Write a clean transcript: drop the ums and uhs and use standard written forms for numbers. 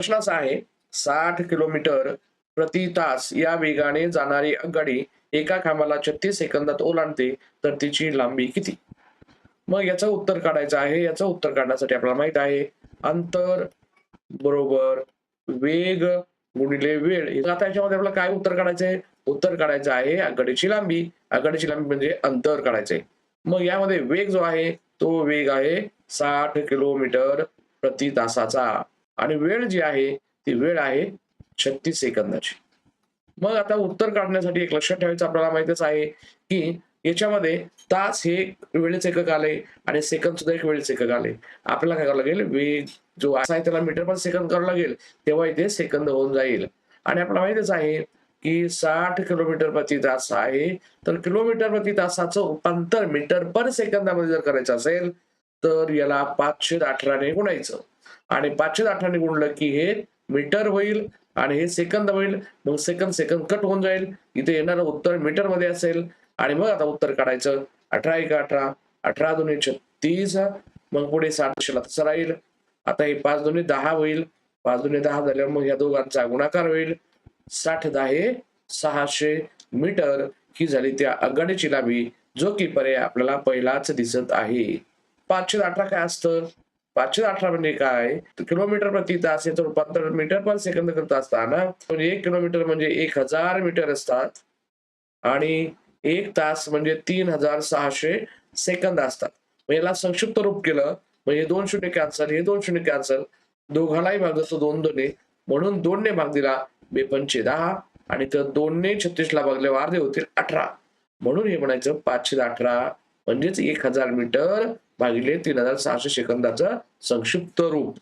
प्रश्न असा आहे, 60 किलोमीटर प्रति तास या वेगाने जाणारी आगगाडी एका खांबाला 36 सेकंदात ओलांडते, तर तिची लांबी किती? मग याचं उत्तर काढायचं आहे. याचं उत्तर काढण्यासाठी आपल्याला माहित आहे, अंतर बरोबर वेग गुणिले वेळ. आता याच्यामध्ये आपल्याला काय उत्तर काढायचंय? उत्तर काढायचं आहे आगगाडीची लांबी. आगगाडीची लांबी म्हणजे अंतर काढायचंय. मग यामध्ये वेग जो आहे तो वेग आहे 60 किलोमीटर प्रति तासाचा आणि वेळ जी आहे ती वेळ आहे 36 सेकंदाची. मग आता उत्तर काढण्यासाठी एक लक्षात ठेवायचं आपल्याला माहितीच आहे, की याच्यामध्ये तास हे वेळेचे एकक आले आणि सेकंद सुद्धा एक वेळेचे एकक आले. आपल्याला काय करावं लागेल, वेग जो आहे त्याला मीटर पर सेकंद करावं लागेल, तेव्हा इथे सेकंद होऊन जाईल. आणि आपल्याला माहितीच आहे, की 60 किलोमीटर प्रति तास आहे, तर किलोमीटर प्रति तासाचं रूपांतर मीटर पर सेकंदामध्ये जर करायचं असेल, तर याला 518 ने गुणायचं आणि 518 ने गुणलं की हे मीटर होईल आणि हे सेकंद होईल. मग सेकंद सेकंद कट होऊन जाईल. इथे येणारं उत्तर मीटर मध्ये असेल आणि मग आता उत्तर काढायचं. 18 एक 18, 18 दुणे 36, मग पुढे 60 तसं राहील. आता हे 5 दुणे 10 होईल. 5 दुणे 10 झाल्यावर मग या दोघांचा गुणाकार होईल. 60 10 600 मीटर ही झाली त्या आगगाडीची लांबी, जो की पर्याय आपल्याला पहिलाच दिसत आहे. 518 काय असतं? 518 म्हणजे काय? तर किलोमीटर प्रति तास याचं रूपांतर मीटर पर सेकंद करत असताना म्हणजे 1 किलोमीटर म्हणजे 1000 मीटर असतात आणि 1 तास म्हणजे 3600 सेकंद असतात. मग याला संक्षिप्त रूप केलं म्हणजे 2 शून्य कॅन्सल, हे 2 शून्य कॅन्सल, दोघालाही भागायचं 2 2ने, म्हणून 2 ने भाग दिला 2 10 आणि तर 2 ने 36 ला भागले अर्धे होतील 18, म्हणून हे म्हणायचं 518 म्हणजेच 1000 मीटर भागिले 3600 सेकंदाचं संक्षिप्त रूप.